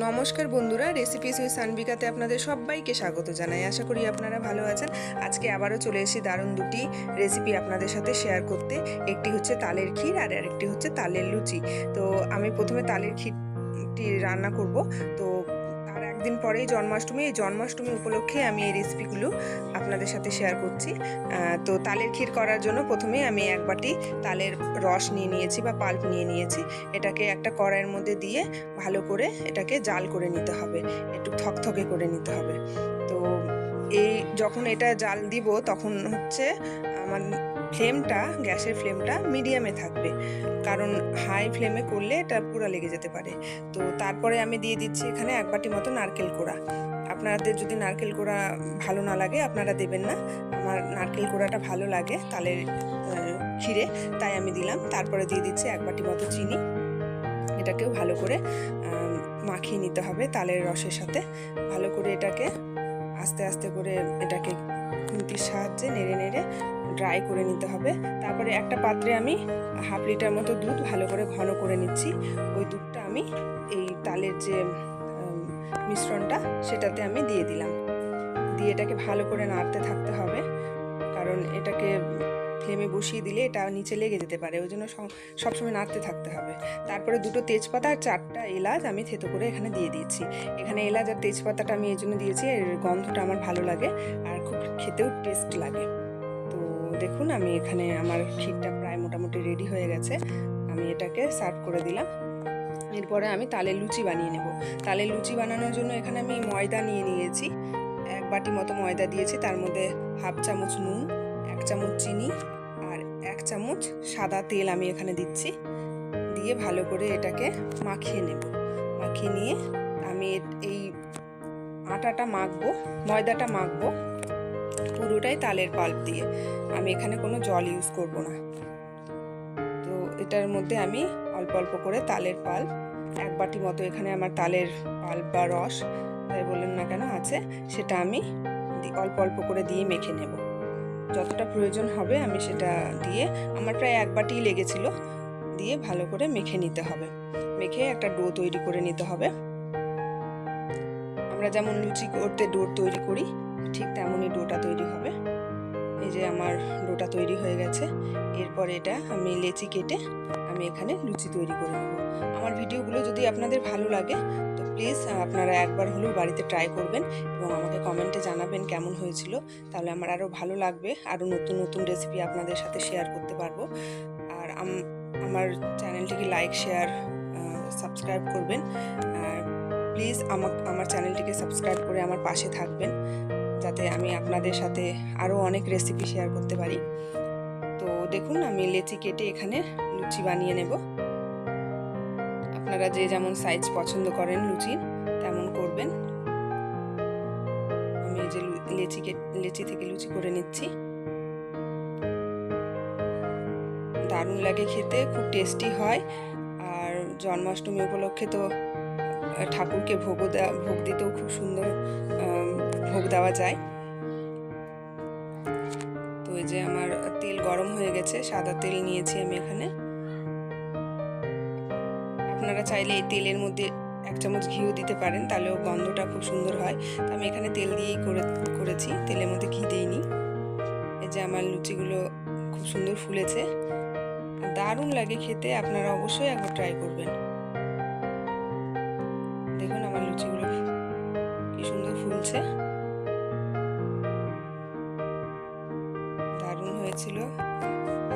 নমস্কার বন্ধুরা, recipes with সানভিকাতে আপনাদের সবাইকে স্বাগত জানাই। আশা করি আপনারা ভালো আছেন। আজকে আবারও চলে এসেছি দারুণ দুটি রেসিপি আপনাদের সাথে শেয়ার করতে। একটি হচ্ছে তালের ক্ষীর আর আরেকটি হচ্ছে তালের লুচি। তো আমি প্রথমে তালের ক্ষীরটি রান্না করব। তো আর একদিন পরেই জন্মাষ্টমী, এই জন্মাষ্টমী উপলক্ষে আমি এই রেসিপিগুলো আপনাদের সাথে শেয়ার করছি। তো তালের ক্ষীর করার জন্য প্রথমেই আমি এক বাটি তালের রস নিয়ে নিয়েছি বা পাল্প নিয়ে নিয়েছি। এটাকে একটা কড়াইয়ের মধ্যে দিয়ে ভালো করে এটাকে জাল করে নিতে হবে, একটু থকথকে করে নিতে হবে। তো এই যখন এটা জাল দিব তখন হচ্ছে আমার ফ্লেমটা, গ্যাসের ফ্লেমটা মিডিয়ামে থাকবে, কারণ হাই ফ্লেমে করলে এটা পুরো লেগে যেতে পারে। তো তারপরে আমি দিয়ে দিচ্ছি এখানে এক বাটি মতো নারকেল কোড়া। আপনাদের যদি নারকেল কোড়া ভালো না লাগে আপনারা দেবেন না, আমার নারকেল কোড়াটা ভালো লাগে তালের ক্ষীরে, তাই আমি দিলাম। তারপরে দিয়ে দিচ্ছি এক বাটি মতো চিনি। এটাকেও ভালো করে মাখিয়ে নিতে হবে তালের রসের সাথে। ভালো করে এটাকে আস্তে আস্তে করে এটাকে খুন্তির সাহায্যে নেড়ে নেড়ে ড্রাই করে নিতে হবে। তারপরে একটা পাত্রে আমি হাফ লিটার মতো দুধ ভালো করে ঘন করে নিচ্ছি। ওই দুধটা আমি এই তালের যে মিশ্রণটা সেটাতে আমি দিয়ে দিলাম। দিয়ে এটাকে ভালো করে নাড়তে থাকতে হবে, কারণ এটাকে ফ্লেমে বসিয়ে দিলে এটা নিচে লেগে যেতে পারে, ওই জন্য সবসময় নাড়তে থাকতে হবে। তারপরে দুটো তেজপাতা আর 4টা এলাচ আমি থেতো করে এখানে দিয়ে দিয়েছি। এখানে এলাচ আর তেজপাতাটা আমি এই জন্য দিয়েছি, এর গন্ধটা আমার ভালো লাগে আর খুব খেতেও টেস্ট লাগে। তো দেখুন, আমি এখানে আমার ক্ষীরটা প্রায় মোটামুটি রেডি হয়ে গেছে। আমি এটাকে সার্ভ করে দিলাম। এরপরে আমি তালের লুচি বানিয়ে নেব। তালের লুচি বানানোর জন্য এখানে আমি ময়দা নিয়ে নিয়েছি, এক বাটি মতো ময়দা দিয়েছি। তার মধ্যে হাফ চামচ নুন, 1 চামচ চিনি আর 1 চামচ সাদা তেল আমি এখানে দিচ্ছি। দিয়ে ভালো করে এটাকে মাখিয়ে নেব। মাখিয়ে নিয়ে আমি এই আটাটা মাখবো, ময়দাটা মাখবো পুরোটাই তালের পাল্প দিয়ে। আমি এখানে কোনো জল ইউজ করব না। তো এটার মধ্যে আমি অল্প অল্প করে তালের পাল্প, এক বাটি মতো এখানে আমার তালের পাল্প বা রস তাই বললেন না কেন আছে, সেটা আমি অল্প অল্প করে দিয়ে মেখে নেব। যতটা প্রয়োজন হবে আমি সেটা দিয়ে, আমার প্রায় এক বাটি লেগেছিল, দিয়ে ভালো করে মেখে নিতে হবে। মেখে একটা ডো তৈরি করে নিতে হবে। আমরা যেমন লুচি করতে ডো তৈরি করি ঠিক তেমনই ডোটা তৈরি হবে। এই যে আমার ডোটা তৈরি হয়ে গেছে। এরপর এটা আমি লেচি কেটে আমি এখানে লুচি তৈরি করে নেব। আমার ভিডিওগুলো যদি আপনাদের ভালো লাগে তো প্লিজ আপনারা একবার হলেও বাড়িতে ট্রাই করবেন এবং আমাকে কমেন্টে জানাবেন কেমন হয়েছিল। তাহলে আমার আরও ভালো লাগবে, আরও নতুন নতুন রেসিপি আপনাদের সাথে শেয়ার করতে পারবো। আর আমার চ্যানেলটিকে লাইক, শেয়ার, সাবস্ক্রাইব করবেন। প্লিজ আমার চ্যানেলটিকে সাবস্ক্রাইব করে আমার পাশে থাকবেন, যাতে আমি আপনাদের সাথে আরও অনেক রেসিপি শেয়ার করতে পারি। তো দেখুন, আমি লেচি কেটে এখানে লুচি বানিয়ে নেব। আপনারা যে যেমন সাইজ পছন্দ করেন লুচির তেমন করবেন। আমি এই যে লেচি থেকে লুচি করে নিচ্ছি। দারুণ লাগে খেতে, খুব টেস্টি হয়। আর জন্মাষ্টমী উপলক্ষে তো ঠাকুরকে ভোগ দিতেও খুব সুন্দর ভোগ দেওয়া যায়। তো এই যে আমার তেল গরম হয়ে গেছে, সাদা তেল নিয়েছি আমি এখানে। আপনারা চাইলে এই তেলের মধ্যে 1 চামচ ঘিও দিতে পারেন, তাহলেও গন্ধটা খুব সুন্দর হয়। তো আমি এখানে তেল দিয়েই করেছি, তেলের মধ্যে ঘি দিইনি। এই যে আমার লুচিগুলো খুব সুন্দর ফুলেছে, দারুণ লাগে খেতে। আপনারা অবশ্যই একবার ট্রাই করবেন। দেখুন আমার লুচিগুলো কি সুন্দর ফুলছে, দারুণ হয়েছিল।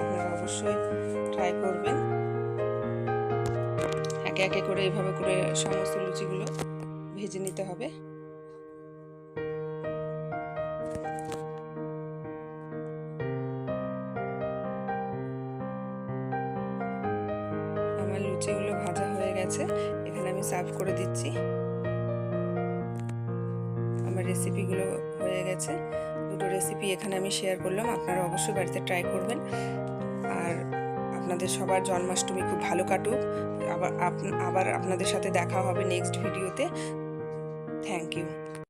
আপনারা অবশ্যই ট্রাই করবেন। একে একে করে এইভাবে করে সমস্ত লুচিগুলো ভেজে নিতে হবে। আমার লুচিগুলো ভাজা হয়ে গেছে, এখানে আমি সার্ভ করে দিচ্ছি। আমার রেসিপিগুলো হয়ে গেছে, দুটো রেসিপি এখানে আমি শেয়ার করলাম। আপনারা অবশ্যই বাড়িতে ট্রাই করবেন। আর আপনাদের সবার জন্মাষ্টমী খুব ভালো কাটুক। আবার আপনাদের সাথে দেখা হবে নেক্সট ভিডিওতে। Thank you.